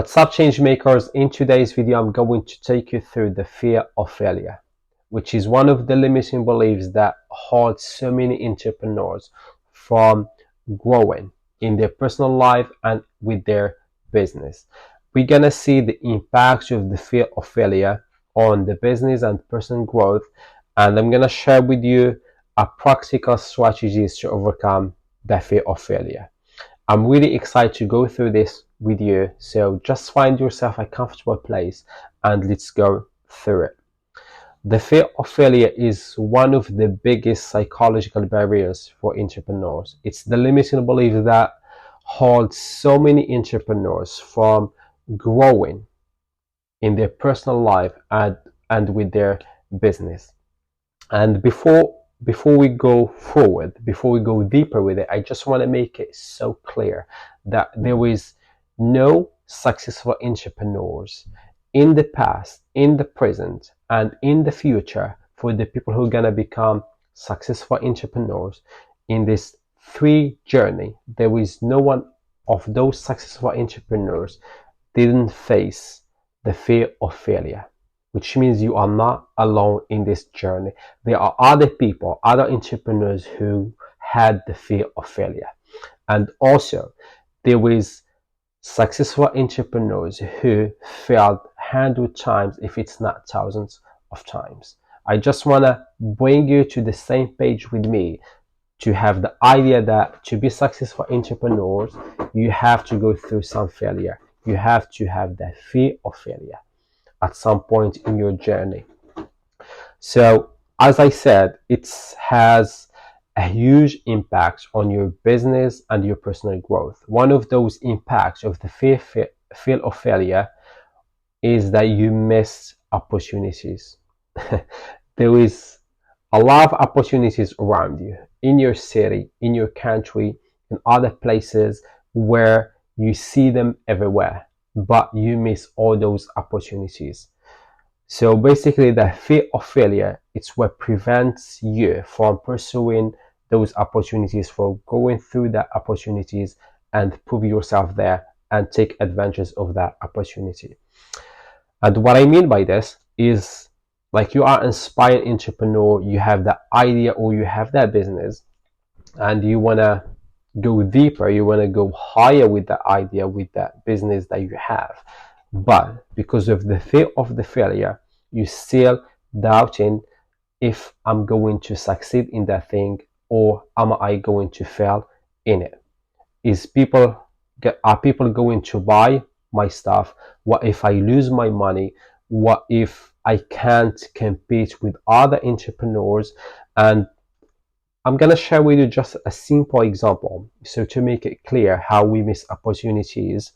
What's up, change makers? In today's video, I'm going to take you through the fear of failure, which is one of the limiting beliefs that holds so many entrepreneurs from growing in their personal life and with their business. We're gonna see the impacts of the fear of failure on the business and personal growth, and I'm gonna share with you a practical strategies to overcome the fear of failure. I'm really excited to go through this with you, so just find yourself a comfortable place and let's go through it. The fear of failure is one of the biggest psychological barriers for entrepreneurs. It's the limiting belief that holds so many entrepreneurs from growing in their personal life and with their business. And before we go forward, before we go deeper with it, I just want to make it so clear that there is no successful entrepreneurs in the past, in the present, and in the future for the people who are going to become successful entrepreneurs in this three journey. There is no one of those successful entrepreneurs didn't face the fear of failure, which means you are not alone in this journey. There are other people, other entrepreneurs who had the fear of failure. And also, there is successful entrepreneurs who failed 100 times, if it's not thousands of times. I just want to bring you to the same page with me to have the idea that to be successful entrepreneurs, you have to go through some failure. You have to have the fear of failure at some point in your journey. So, as I said, it has a huge impact on your business and your personal growth. One of those impacts of the fear of failure is that you miss opportunities. There is a lot of opportunities around you in your city, in your country, in other places where you see them everywhere, but you miss all those opportunities. So basically, the fear of failure, it's what prevents you from pursuing those opportunities, for going through the opportunities and prove yourself there and take advantage of that opportunity. And what I mean by this is, like, you are an inspired entrepreneur, you have that idea or you have that business, and you want to go deeper, you want to go higher with that idea, with that business that you have. But because of the fear of the failure, you still doubting if I'm going to succeed in that thing, or am I going to fail in it? Are people going to buy my stuff? What if I lose my money? What if I can't compete with other entrepreneurs? And I'm gonna share with you just a simple example, so to make it clear how we miss opportunities.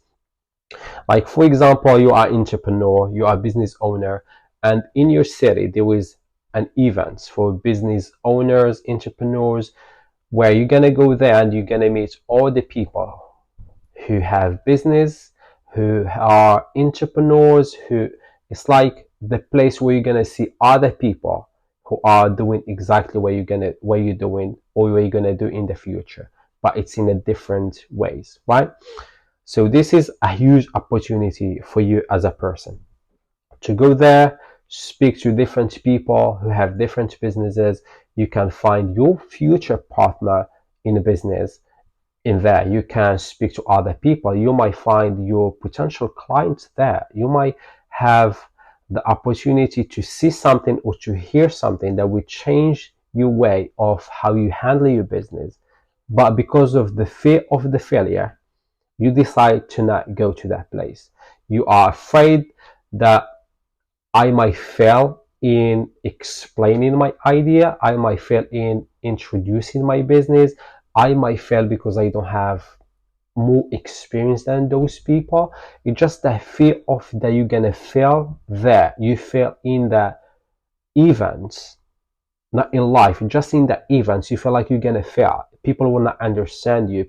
Like, for example, you are entrepreneur, you are a business owner, and in your city there is an event for business owners, entrepreneurs, where you're gonna go there and you're gonna meet all the people who have business, who are entrepreneurs, who it's like the place where you're gonna see other people who are doing exactly what you're doing or what you're gonna do in the future, but it's in a different ways, right? So this is a huge opportunity for you as a person to go there, speak to different people who have different businesses. You can find your future partner in a business in there. You can speak to other people. You might find your potential clients there. You might have the opportunity to see something or to hear something that will change your way of how you handle your business. But because of the fear of the failure, you decide to not go to that place. You are afraid that I might fail in explaining my idea, I might fail in introducing my business, I might fail because I don't have more experience than those people. It's just the fear of that you're gonna fail there. You fail in the events, not in life, just in the events. You feel like you're gonna fail. People will not understand you.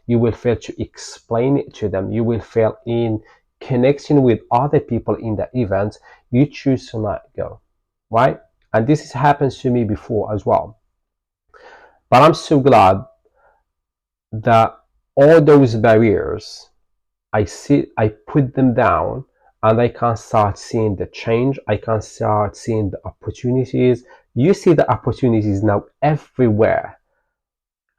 You will fail to explain it to them. You will fail in connecting with other people in the event. You choose to not go, right? And this has happened to me before as well. But I'm so glad that all those barriers I put them down, and I can start seeing the change. I can start seeing the opportunities. You see the opportunities now everywhere.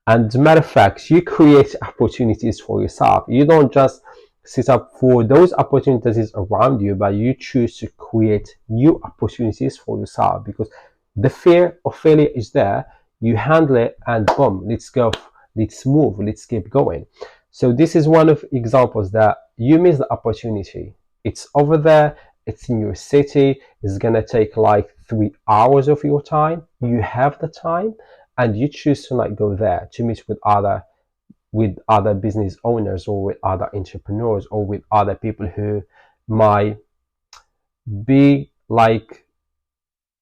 And as a matter of fact, you create opportunities for yourself. You don't just sit up for those opportunities around you, but you choose to create new opportunities for yourself, because the fear of failure is there. You handle it, and boom, let's go, let's move, let's keep going. So this is one of examples that you miss the opportunity. It's over there, it's in your city, it's gonna take like 3 hours of your time. You have the time, and you choose to not go there to meet with other business owners, or with other entrepreneurs, or with other people who might be like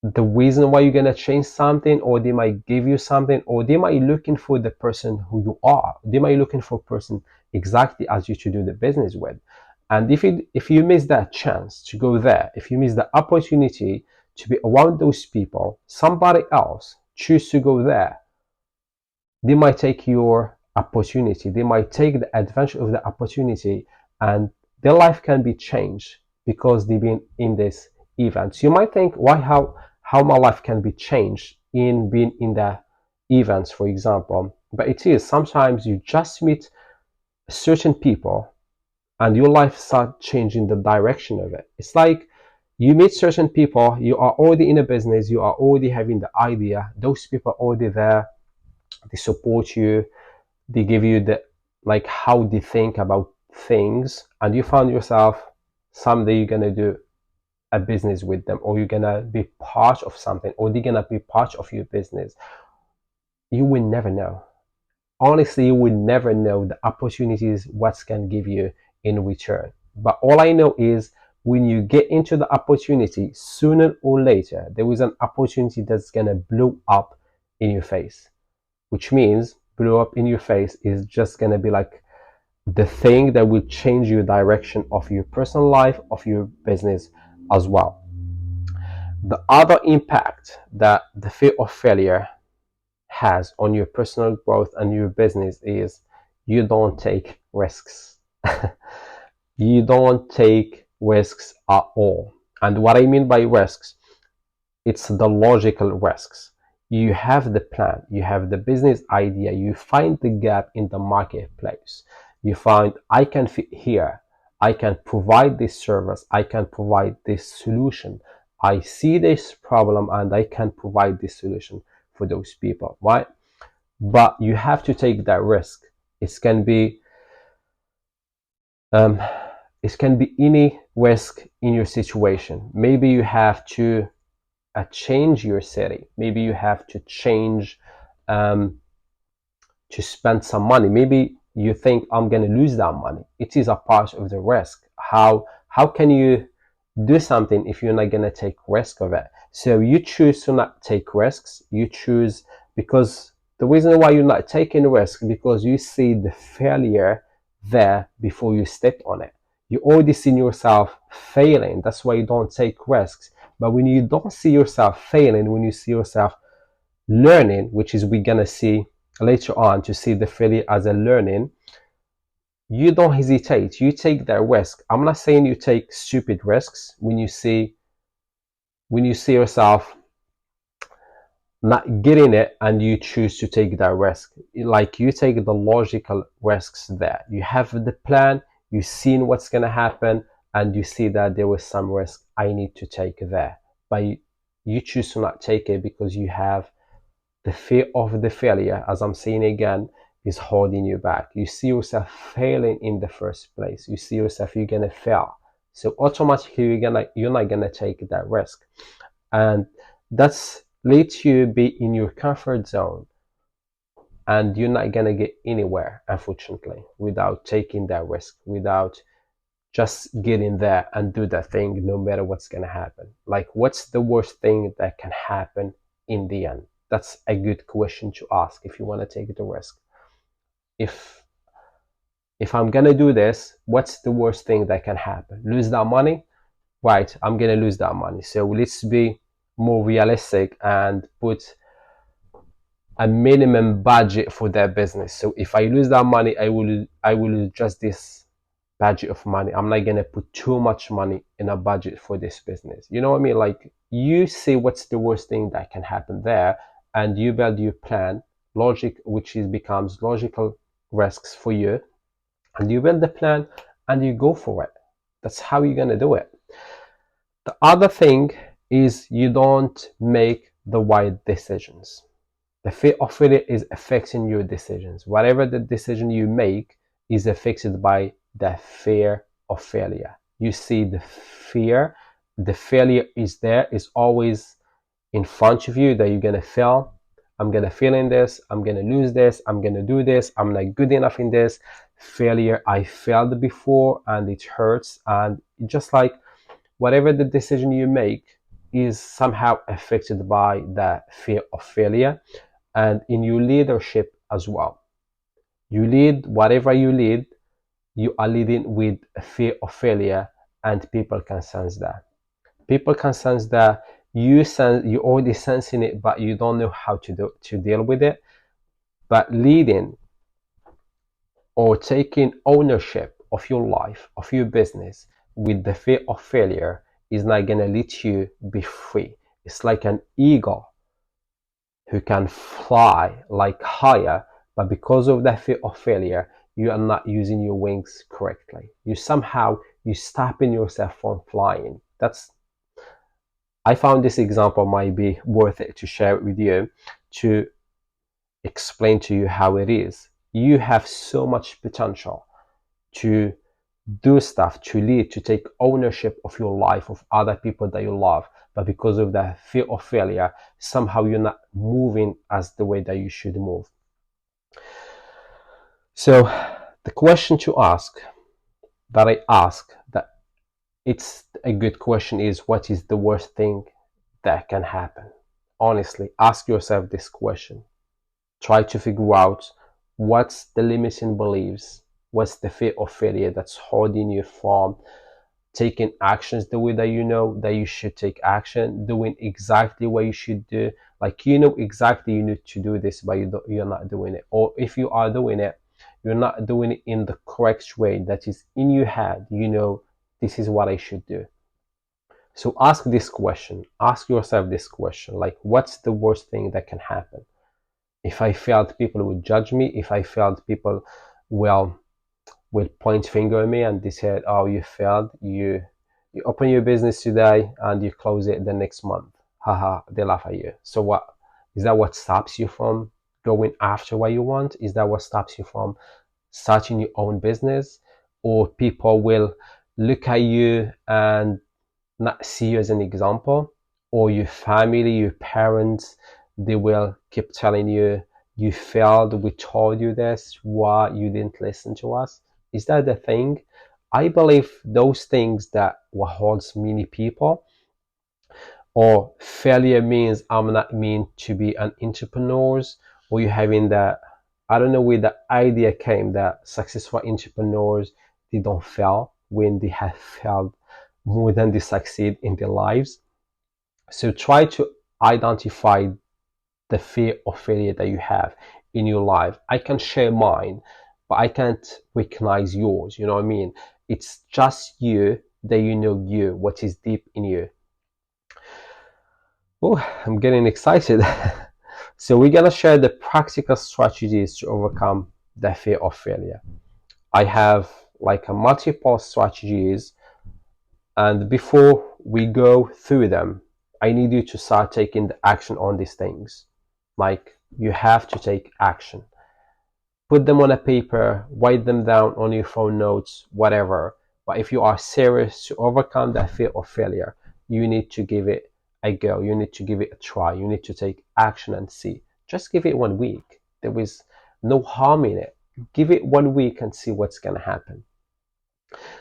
the reason why you're gonna change something, or they might give you something, or they might be looking for the person who you are. They might be looking for a person exactly as you to do the business with. And if you miss that chance to go there, if you miss the opportunity to be around those people, somebody else choose to go there. They might take your opportunity, they might take the advantage of the opportunity, and their life can be changed because they've been in this event. So you might think, why, how my life can be changed in being in the events, for example. But it is sometimes you just meet certain people, and your life start changing the direction of it. It's like you meet certain people, you are already in a business, you are already having the idea, those people are already there, they support you, they give you the, like, how they think about things, and you find yourself someday you're gonna do a business with them, or you're gonna be part of something, or they're gonna be part of your business. You will never know. Honestly, you will never know the opportunities what's can give you in return. But all I know is, when you get into the opportunity, sooner or later there is an opportunity that's gonna blow up in your face. Which means blow up in your face is just gonna be like the thing that will change your direction of your personal life, of your business as well. The other impact that the fear of failure has on your personal growth and your business is, you don't take risks. You don't take risks at all. And what I mean by risks, it's the logical risks. You have the plan, you have the business idea, you find the gap in the marketplace. You find, I can fit here, I can provide this service, I can provide this solution. I see this problem and I can provide this solution for those people, right? But you have to take that risk. It can be um, it can be any risk in your situation. Maybe you have to change your city. Maybe you have to change, to spend some money. Maybe you think, I'm going to lose that money. It is a part of the risk. How can you do something if you're not going to take risk of it? So you choose to not take risks. You choose, because the reason why you're not taking risk, because you see the failure there before you step on it. You already seen yourself failing. That's why you don't take risks. But when you don't see yourself failing, when you see yourself learning, which is we're gonna see later on, to see the failure as a learning, you don't hesitate. You take that risk. I'm not saying you take stupid risks. When you see yourself not getting it and you choose to take that risk, like you take the logical risks there. You have the plan, you've seen what's gonna happen, and you see that there was some risk I need to take there, but you choose to not take it because you have the fear of the failure, as I'm saying again, is holding you back. You see yourself failing in the first place. You see yourself, you're gonna fail. So automatically you're not gonna take that risk. And that's leads you be in your comfort zone. And you're not gonna get anywhere, unfortunately, without taking that risk, without just getting there and do that thing no matter what's gonna happen. Like, what's the worst thing that can happen in the end? That's a good question to ask if you want to take the risk. If I'm gonna do this, what's the worst thing that can happen? Lose that money? Right, I'm gonna lose that money. So let's be more realistic and put a minimum budget for that business. So if I lose that money, I will lose just this budget of money. I'm not gonna put too much money in a budget for this business. You know what I mean? Like, you see what's the worst thing that can happen there, and you build your plan, logic, which is becomes logical risks for you, and you build the plan and you go for it. That's how you're gonna do it. The other thing is you don't make the right decisions. The fear of failure is affecting your decisions. Whatever the decision you make is affected by the fear of failure. You see the fear, the failure is there, is always in front of you, that you're gonna fail. I'm gonna fail in this, I'm gonna lose this, I'm gonna do this, I'm not good enough in this. Failure, I failed before and it hurts. And just like whatever the decision you make is somehow affected by the fear of failure. And in your leadership as well, you lead, whatever you lead, you are leading with a fear of failure, and people can sense that. People can sense that you already sensing it, but you don't know how to deal with it. But leading or taking ownership of your life, of your business, with the fear of failure is not gonna let you be free. It's like an eagle who can fly like higher, but because of that fear of failure, you are not using your wings correctly. You stopping yourself from flying. I found this example might be worth it to share it with you, to explain to you how it is. You have so much potential to do stuff, to lead, to take ownership of your life, of other people that you love, but because of the fear of failure, somehow you're not moving as the way that you should move. So the question to ask, that I ask, that it's a good question, is what is the worst thing that can happen? Honestly, ask yourself this question. Try to figure out what's the limiting beliefs, what's the fear of failure that's holding you from taking actions the way that you know that you should take action, doing exactly what you should do. Like, you know exactly you need to do this, but you're not doing it. Or if you are doing it, you're not doing it in the correct way that is in your head. You know, this is what I should do. So ask this question. Ask yourself this question. Like, what's the worst thing that can happen? If I failed, people would judge me. If I failed, people will point finger at me and they said, oh, you failed. You open your business today and you close it the next month. Haha, they laugh at you. So what? Is that what stops you from going after what you want? Is that what stops you from starting your own business? Or people will look at you and not see you as an example? Or your family, your parents, they will keep telling you, you failed, we told you this, why you didn't listen to us? Is that the thing? I believe those things that what holds many people, or failure means I'm not meant to be an entrepreneur, or you having that, I don't know where the idea came that successful entrepreneurs, they don't fail when they have failed more than they succeed in their lives. So try to identify the fear of failure that you have in your life. I can share mine, but I can't recognize yours. You know what I mean? It's just you that you know you, what is deep in you. Oh, I'm getting excited. So we're gonna share the practical strategies to overcome the fear of failure. I have like a multiple strategies, and before we go through them, I need you to start taking the action on these things. Like, you have to take action. Put them on a paper, write them down on your phone notes, whatever. But if you are serious to overcome that fear of failure, you need to give it a go. You need to give it a try. You need to take action and see. Just give it 1 week. There is no harm in it. Give it 1 week and see what's going to happen.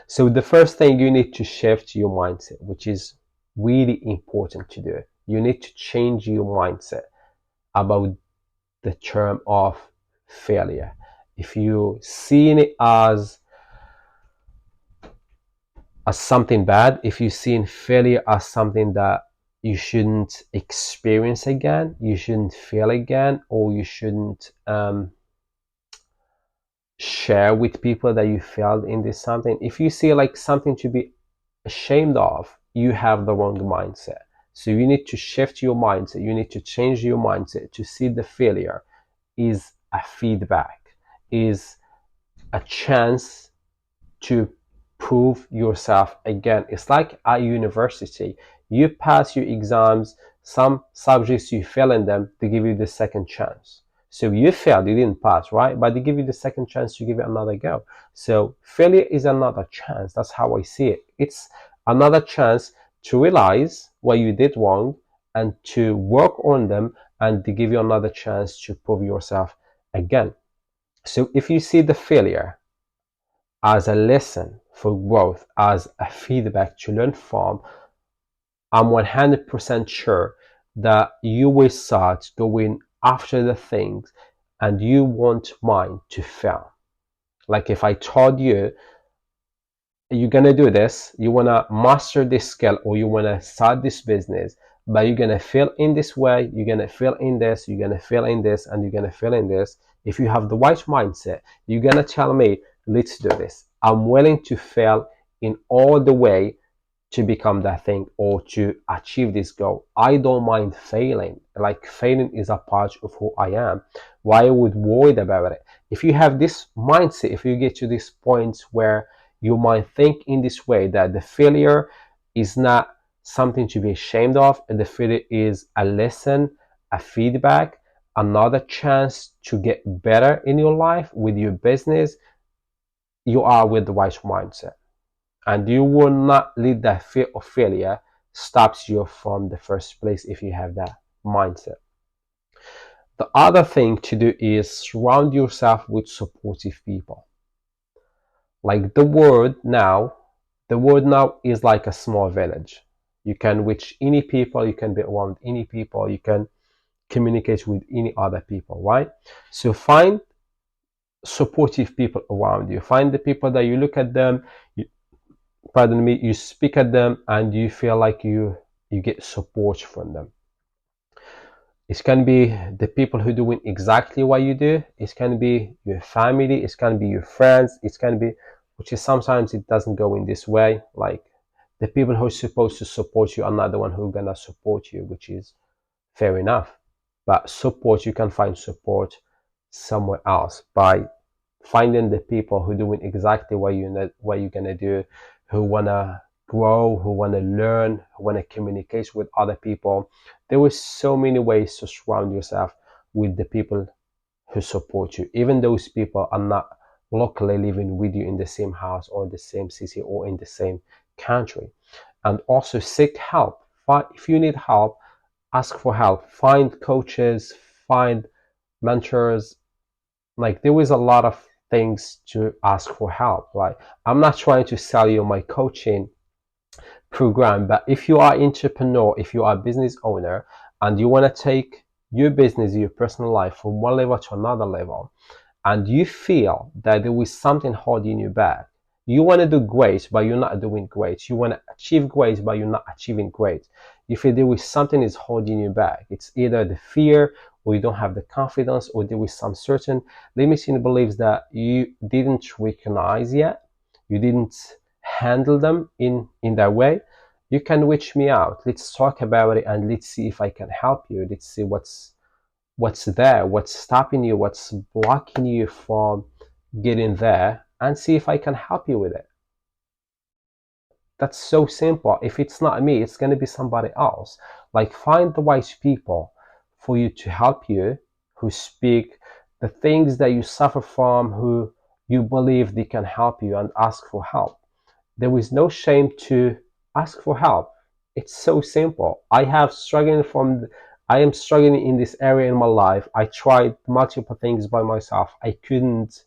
So the first thing, you need to shift your mindset, which is really important to do. You need to change your mindset about the term of failure. If you seeing it as something bad, if you seeing failure as something that you shouldn't experience again, you shouldn't fail again, or you shouldn't share with people that you failed in this something. If you see like something to be ashamed of, you have the wrong mindset. So you need to shift your mindset. You need to change your mindset to see the failure is a feedback, is a chance to prove yourself again. It's like at university, you pass your exams, some subjects you fail in them, they give you the second chance. So you failed, you didn't pass, right? But they give you the second chance to give it another go. So failure is another chance. That's how I see it. It's another chance to realize what you did wrong and to work on them, and to give you another chance to prove yourself again. So if you see the failure as a lesson for growth, as a feedback to learn from, I'm 100% sure that you will start going after the things and you won't mind to fail. Like if I told you you're gonna do this, you wanna master this skill, or you wanna start this business, but you're gonna fail in this way, you're gonna fail in this, you're gonna fail in this, and you're gonna fail in this. If you have the right mindset, you're gonna tell me, let's do this. I'm willing to fail in all the way to become that thing or to achieve this goal. I don't mind failing. Like failing is a part of who I am. Why I would worry about it? If you have this mindset, if you get to this point where you might think in this way, that the failure is not something to be ashamed of, and the failure is a lesson, a feedback, another chance to get better in your life with your business, you are with the right mindset. And you will not let that fear of failure stops you from the first place if you have that mindset. The other thing to do is surround yourself with supportive people. Like the world now is like a small village. You can reach any people, you can be around any people, you can communicate with any other people, right? So find supportive people around you. Find the people that you look at them, you speak at them, and you feel like you get support from them. It can be the people who are doing exactly what you do. It can be your family. It can be your friends. It can be, which is sometimes it doesn't go in this way. Like the people who are supposed to support you are not the one who are gonna support you, which is fair enough. But support, you can find support somewhere else by finding the people who are doing exactly what you're gonna do, who wanna grow, who wanna learn, who wanna communicate with other people. There were so many ways to surround yourself with the people who support you, even those people are not locally living with you in the same house or the same city or in the same country. And also seek help. If you need help, ask for help. Find coaches, find mentors. Like there is a lot of things to ask for help. Like I'm not trying to sell you my coaching program, but if you are entrepreneur, if you are a business owner and you want to take your business, your personal life from one level to another level, and you feel that there is something holding you back, you want to do great but you're not doing great, you want to achieve great but you're not achieving great, you feel there is something is holding you back, it's either the fear, or you don't have the confidence, or there is some certain limiting beliefs that you didn't recognize yet, you didn't handle them in that way, you can reach me out. Let's talk about it and let's see if I can help you. Let's see what's there, what's stopping you, what's blocking you from getting there, and see if I can help you with it. That's so simple. If it's not me, it's going to be somebody else. Like find the right people for you to help you, who speak the things that you suffer from, who you believe they can help you, and ask for help. There is no shame to ask for help. It's so simple. I am struggling in this area in my life. I tried multiple things by myself. I couldn't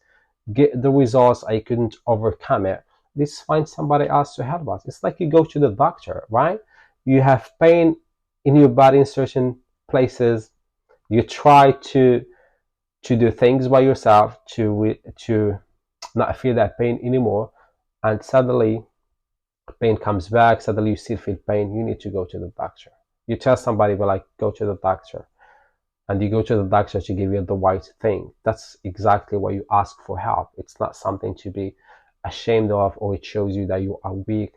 get the results. I couldn't overcome it. Let's find somebody else to help us. It's like you go to the doctor, right? You have pain in your body in certain places. You try to do things by yourself to not feel that pain anymore, and suddenly pain comes back, suddenly you still feel pain, you need to go to the doctor. You tell somebody, but like, go to the doctor, and you go to the doctor to give you the right thing. That's exactly why you ask for help. It's not something to be ashamed of, or it shows you that you are weak.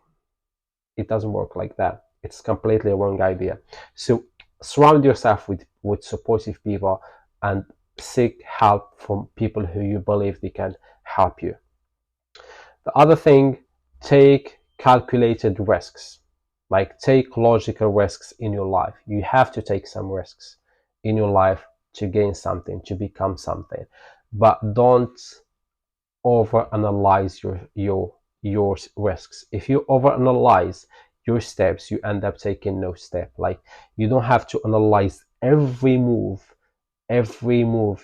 It doesn't work like that. It's completely a wrong idea. So surround yourself with supportive people and seek help from people who you believe they can help you. The other thing, take calculated risks. Like, take logical risks in your life. You have to take some risks in your life to gain something, to become something. But don't overanalyze your risks. If you overanalyze your steps, you end up taking no step. Like, you don't have to analyze every move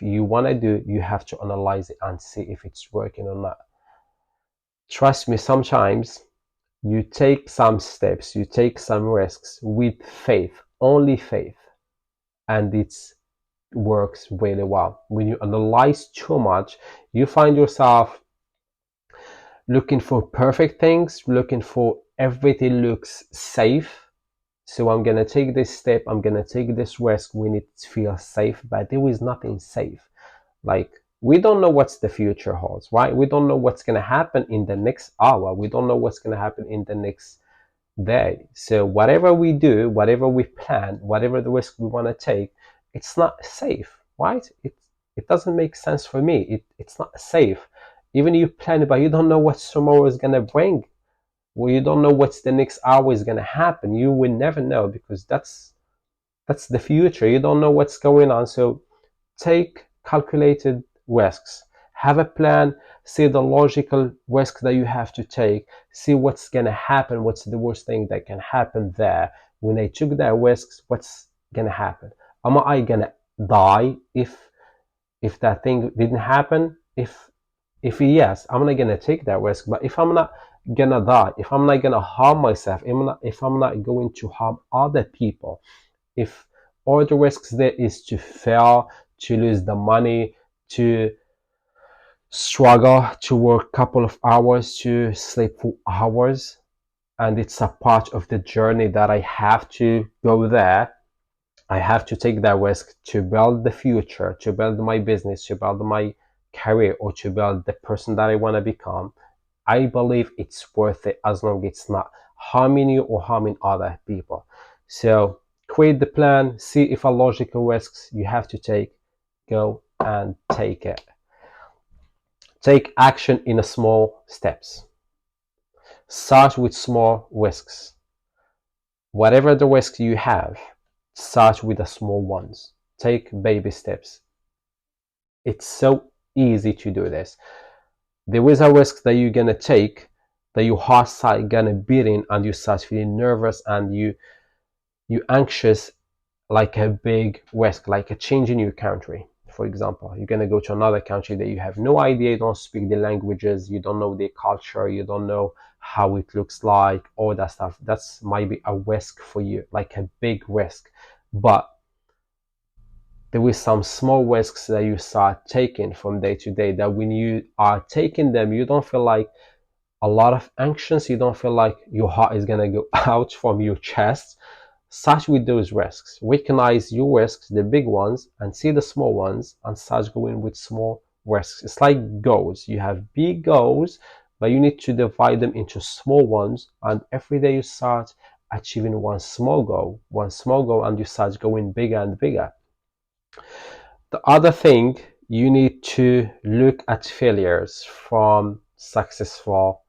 you want to do. You have to analyze it and see if it's working or not. Trust me, sometimes you take some steps, you take some risks with faith, only faith, and it works really well. When you analyze too much, you find yourself looking for perfect things, looking for everything looks safe. So I'm gonna take this step, I'm gonna take this risk when it feels safe, but there is nothing safe. Like, we don't know what's the future holds, right? We don't know what's gonna happen in the next hour. We don't know what's gonna happen in the next day. So whatever we do, whatever we plan, whatever the risk we want to take, it's not safe, right? It doesn't make sense for me. It's not safe. Even you plan it, but you don't know what tomorrow is gonna bring. Well, you don't know what's the next hour is gonna happen. You will never know, because that's the future. You don't know what's going on. So take calculated risks. Have a plan. See the logical risk that you have to take. See what's gonna happen. What's the worst thing that can happen there? When I took that risks, what's gonna happen? Am I gonna die if that thing didn't happen? If yes, I'm not gonna take that risk. But if I'm not gonna die, if I'm not gonna harm myself, if I'm not going to harm other people, if all the risks there is to fail, to lose the money, to struggle, to work a couple of hours, to sleep for hours, and it's a part of the journey that I have to go there. I have to take that risk to build the future, to build my business, to build my career, or to build the person that I want to become. I believe it's worth it, as long as it's not harming you or harming other people. So create the plan, see if a logical risks you have to take, go and take it. Take action in small steps. Start with small risks. Whatever the risk you have, start with the small ones. Take baby steps. It's so easy to do this. There is a risk that you're gonna take, that your heart start gonna beating, and you start feeling nervous, and you anxious, like a big risk, like a change in your country. For example, you're gonna go to another country that you have no idea, you don't speak the languages, you don't know their culture, you don't know how it looks like, all that stuff. That's might be a risk for you, like a big risk. But there is some small risks that you start taking from day to day, that when you are taking them, you don't feel like a lot of anxious, you don't feel like your heart is gonna go out from your chest. Start with those risks. Recognize your risks, the big ones, and see the small ones, and start going with small risks. It's like goals. You have big goals, but you need to divide them into small ones, and every day you start achieving one small goal, and you start going bigger and bigger. The other thing, you need to look at failures from successful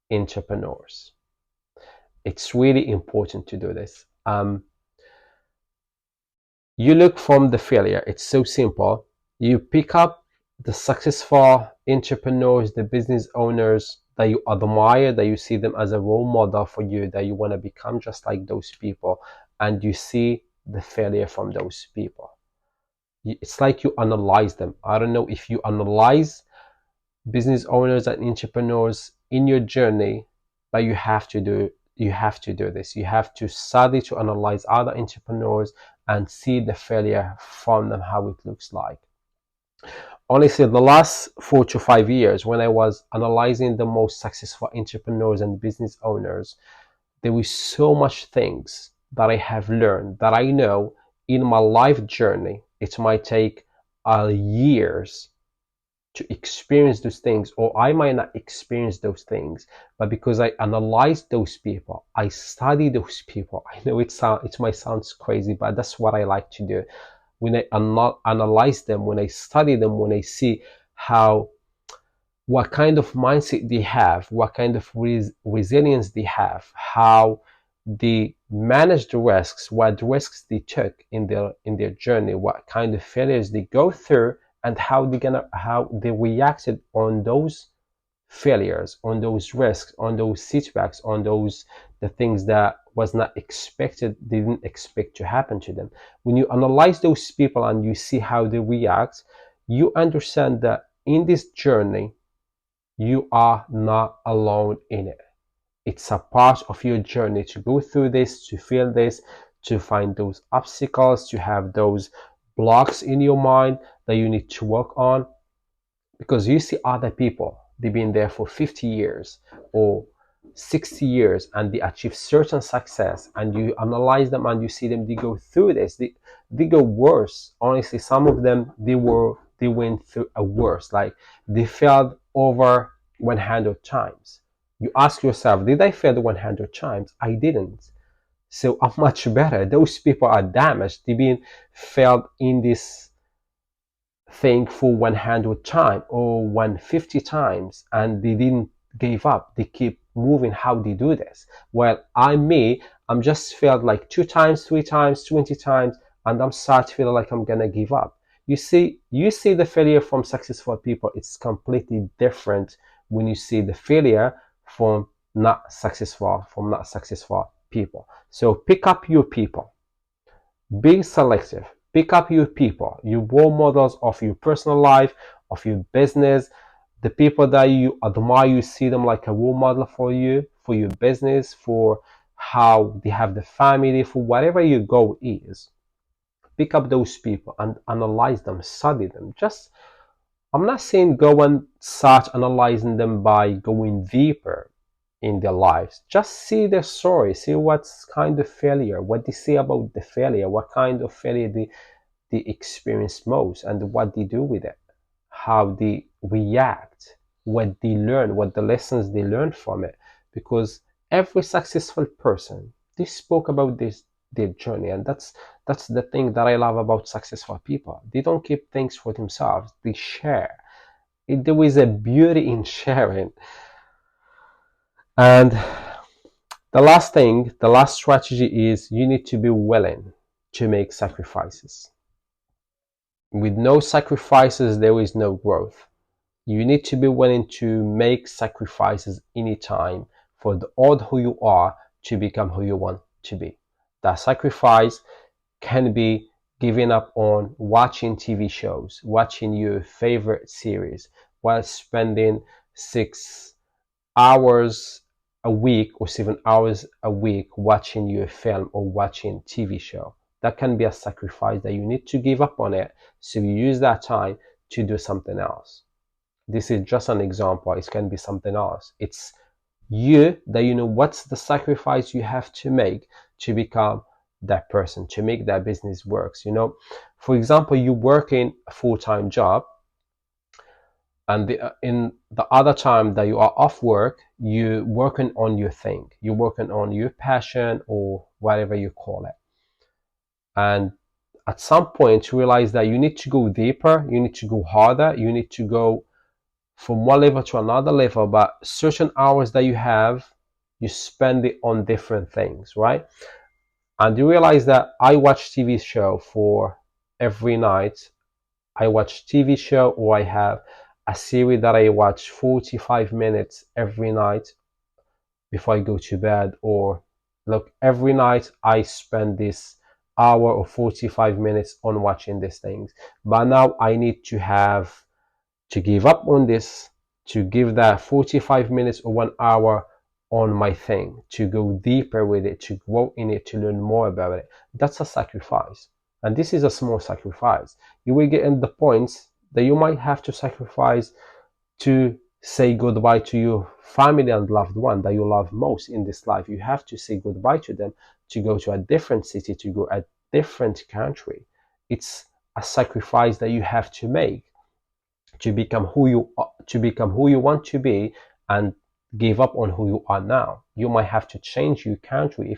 entrepreneurs. It's really important to do this. You look from the failure. It's so simple. You pick up the successful entrepreneurs, the business owners that you admire, that you see them as a role model for you, that you want to become just like those people, and you see the failure from those people. It's like you analyze them. I don't know if you analyze business owners and entrepreneurs in your journey, but you have to do this. You have to study, to analyze other entrepreneurs and see the failure from them, how it looks like. Honestly, the last 4 to 5 years, when I was analyzing the most successful entrepreneurs and business owners, there was so much things that I have learned, that I know in my life journey, It might take years to experience those things, or I might not experience those things, but because I analyze those people, I study those people. I know it might sound crazy, but that's what I like to do. When I analyze them, when I study them, when I see how what kind of mindset they have, what kind of resilience they have, how they manage the risks, what risks they took in their journey, what kind of failures they go through, and how they reacted on those failures, on those risks, on those setbacks, on those the things that was not expected, they didn't expect to happen to them. When you analyze those people and you see how they react, you understand that in this journey you are not alone in it. It's a part of your journey to go through this, to feel this, to find those obstacles, to have those blocks in your mind that you need to work on, because you see other people, they've been there for 50 years or 60 years and they achieve certain success, and you analyze them and you see them, they go through this, they go worse. Honestly, some of them, they went through a worse, like they failed over 100 times. You ask yourself, did I fail 100 times? I didn't. So I'm much better. Those people are damaged, they've been failed in this thing for 100 times or 150 times and they didn't give up, they keep moving. How they do this? Well, I'm just failed like 2 times, 3 times, 20 times, and I'm start feeling like I'm gonna give up. You see the failure from successful people, it's completely different when you see the failure from not successful people. So pick up your people, be selective. Pick up your people, your role models of your personal life, of your business, the people that you admire, you see them like a role model for you, for your business, for how they have the family, for whatever your goal is. Pick up those people and analyze them, study them. Just, I'm not saying go and start analyzing them by going deeper in their lives. Just see their story, see what's kind of failure, what they say about the failure, what kind of failure they experience most, and what they do with it, how they react, what they learn, what the lessons they learn from it. Because every successful person, they spoke about their journey, and that's the thing that I love about successful people. They don't keep things for themselves, they share. There is a beauty in sharing. And the last strategy is you need to be willing to make sacrifices. With no sacrifices, there is no growth. You need to be willing to make sacrifices anytime for the old who you are to become who you want to be. That sacrifice can be giving up on watching TV shows, watching your favorite series, while spending 6 hours a week or 7 hours a week watching your film or watching TV show. That can be a sacrifice that you need to give up on it, so you use that time to do something else. This is just an example. It can be something else. It's you that you know what's the sacrifice you have to make to become that person, to make that business works. For example, you work in a full-time job, and in the other time that you are off work, you're working on your thing, you're working on your passion or whatever you call it. And at some point you realize that you need to go deeper, you need to go harder, you need to go from one level to another level, but certain hours that you have, you spend it on different things, right? And you realize that I watch TV show for every night. I watch TV show, or I have a series that I watch 45 minutes every night before I go to bed. Or look, every night I spend this hour or 45 minutes on watching these things. But now I need to give up on this, to give that 45 minutes or 1 hour on my thing, to go deeper with it, to grow in it, to learn more about it. That's a sacrifice. And this is a small sacrifice. You will get in the points that you might have to sacrifice to say goodbye to your family and loved one that you love most in this life. You have to say goodbye to them, to go to a different city, to go a different country. It's a sacrifice that you have to make to become who you are, to become who you want to be, and give up on who you are now. You might have to change your country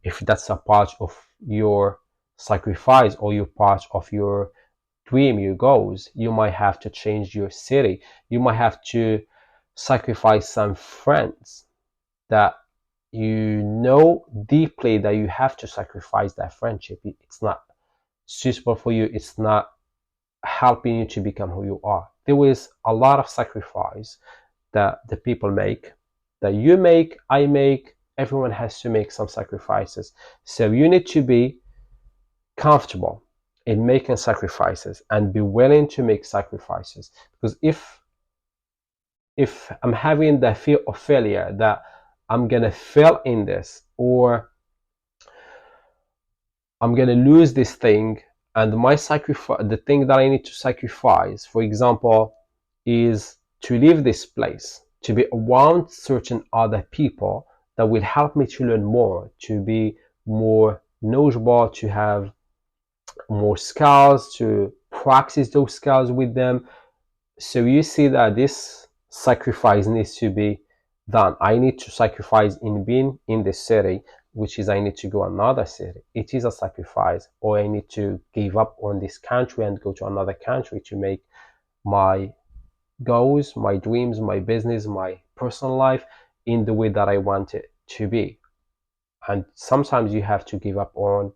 if that's a part of your sacrifice or your part of your dream, your goals. You might have to change your city. You might have to sacrifice some friends that you know deeply that you have to sacrifice that friendship. It's not suitable for you. It's not helping you to become who you are. There is a lot of sacrifice that the people make, that you make, I make. Everyone has to make some sacrifices. So you need to be comfortable in making sacrifices and be willing to make sacrifices. Because if I'm having the fear of failure, that I'm gonna fail in this, or I'm gonna lose this thing, and my sacrifice, the thing that I need to sacrifice, for example, is to leave this place, to be around certain other people that will help me to learn more, to be more knowledgeable, to have more skills, to practice those skills with them. So you see that this sacrifice needs to be done. I need to sacrifice in being in the city, which is I need to go another city. It is a sacrifice. Or I need to give up on this country and go to another country to make my goals, my dreams, my business, my personal life in the way that I want it to be. And sometimes you have to give up on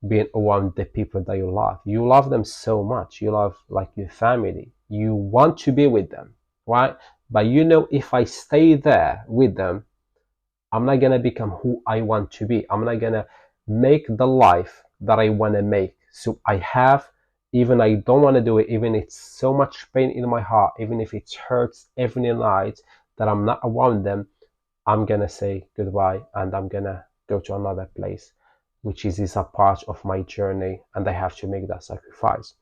being around the people that you love. You love them so much. You love like your family. You want to be with them, right? But you know, if I stay there with them, I'm not gonna become who I want to be. I'm not gonna make the life that I want to make. So I have, even I don't want to do it, even it's so much pain in my heart, even if it hurts every night that I'm not around them, I'm gonna say goodbye and I'm gonna go to another place, which is a part of my journey, and I have to make that sacrifice.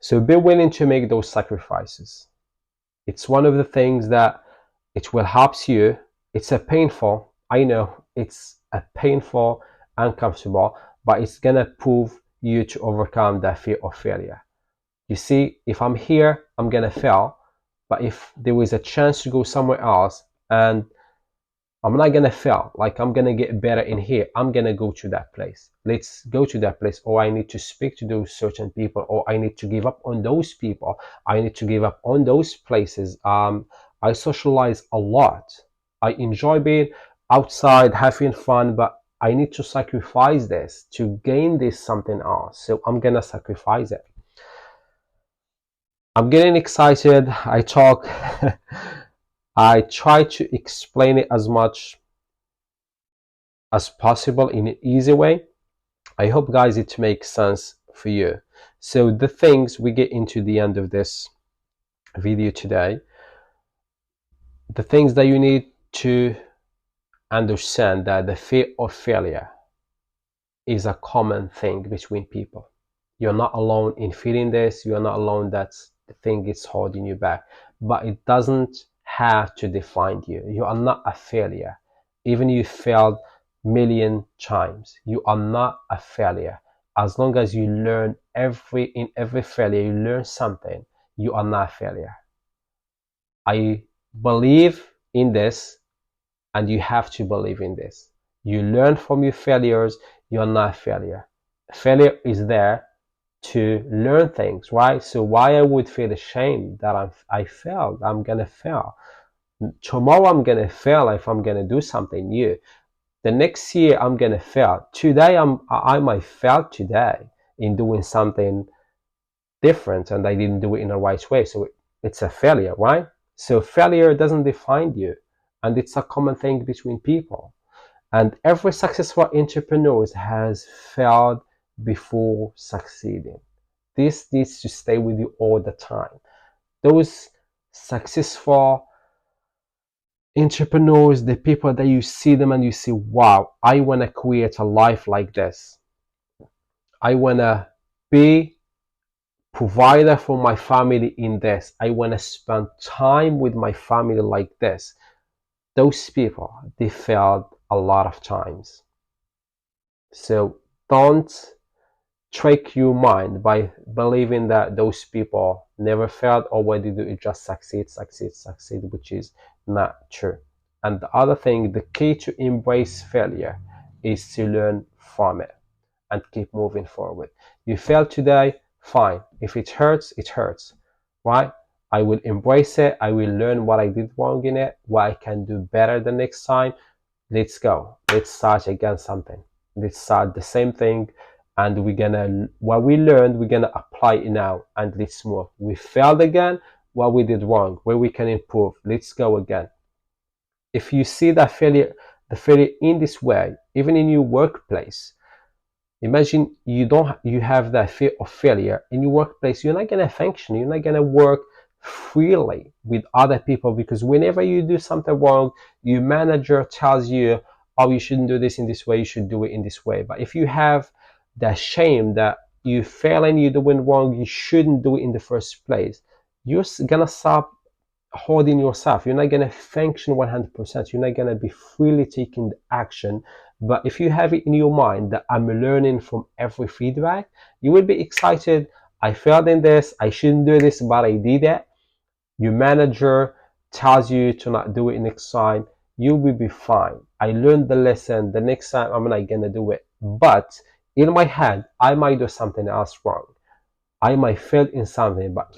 So be willing to make those sacrifices. It's one of the things that it will help you. It's a painful, I know, it's a painful, uncomfortable, but it's gonna prove you to overcome that fear of failure. You see, if I'm here, I'm gonna fail, but if there is a chance to go somewhere else and I'm not gonna fail, like I'm gonna get better in here, I'm gonna go to that place. Let's go to that place. Or I need to speak to those certain people, or I need to give up on those people. I need to give up on those places. I socialize a lot. I enjoy being outside, having fun, but I need to sacrifice this to gain this something else. So I'm gonna sacrifice it. I'm getting excited. I talk. I try to explain it as much as possible in an easy way. I hope, guys, it makes sense for you. So the things we get into the end of this video today, the things that you need to understand, that the fear of failure is a common thing between people. You're not alone in feeling this. You're not alone. That's the thing is holding you back, but it doesn't have to define you. You are not a failure. Even if you failed million times, you are not a failure. As long as you learn in every failure, you learn something, you are not a failure. I believe in this, and you have to believe in this. You learn from your failures, you're not a failure. Failure is there to learn things, right? So why I would feel ashamed that I failed? I'm gonna fail. Tomorrow I'm gonna fail if I'm gonna do something new. The next year I'm gonna fail. Today I might fail today in doing something different, and I didn't do it in the right way. So it's a failure, right? So failure doesn't define you, and it's a common thing between people. And every successful entrepreneur has failed before succeeding. This needs to stay with you all the time. Those successful entrepreneurs, the people that you see them and you see, wow, I want to create a life like this. I want to be provider for my family in this. I want to spend time with my family like this. Those people, they failed a lot of times. So don't trick your mind by believing that those people never failed, or when they do it just succeed, which is not true. And the other thing, the key to embrace failure is to learn from it and keep moving forward. You failed today, fine. If it hurts, it hurts, right? I will embrace it. I will learn what I did wrong in it, what I can do better the next time. Let's go. Let's start again something. Let's start the same thing, and we're gonna, what we learned, we're gonna apply it now, and let's move. We failed again, what we did wrong, where we can improve. Let's go again. If you see that failure, the failure in this way, even in your workplace, imagine you have that fear of failure in your workplace. You're not going to function. You're not going to work freely with other people, because whenever you do something wrong, your manager tells you, oh, you shouldn't do this in this way, you should do it in this way. But if you have that shame that you fail and you're doing wrong, you shouldn't do it in the first place, you're going to stop holding yourself. You're not going to function 100%. You're not going to be freely taking the action. But if you have it in your mind that I'm learning from every feedback, you will be excited. I failed in this, I shouldn't do this, but I did it. Your manager tells you to not do it next time, you will be fine. I learned the lesson. The next time I'm not going to do it. But in my head, I might do something else wrong. I might fail in something, but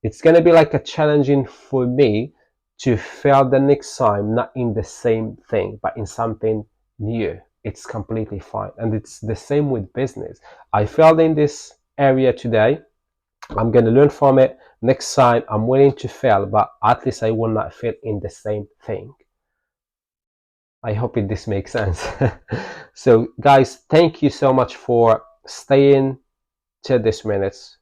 it's going to be like a challenging for me to fail the next time, not in the same thing, but in something new. It's completely fine. And it's the same with business. I failed in this area today. I'm going to learn from it. Next time, I'm willing to fail, but at least I will not fail in the same thing. I hope this makes sense. So, guys, thank you so much for staying till this minutes.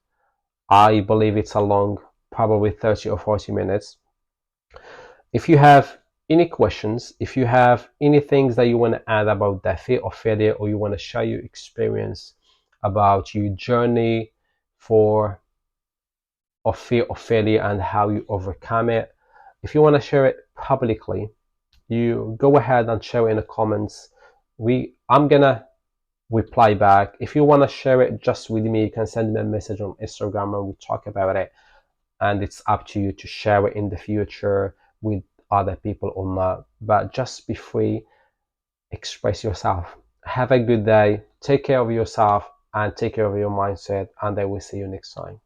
I believe it's a long, probably 30 or 40 minutes. If you have any questions, if you have any things that you want to add about the fear of failure, or you want to share your experience about your journey of fear of failure and how you overcome it, if you want to share it publicly, you go ahead and share it in the comments. I'm gonna reply back. If you want to share it just with me, you can send me a message on Instagram and we talk about it. And it's up to you to share it in the future with other people or not. But just be free, express yourself. Have a good day. Take care of yourself and take care of your mindset. And I will see you next time.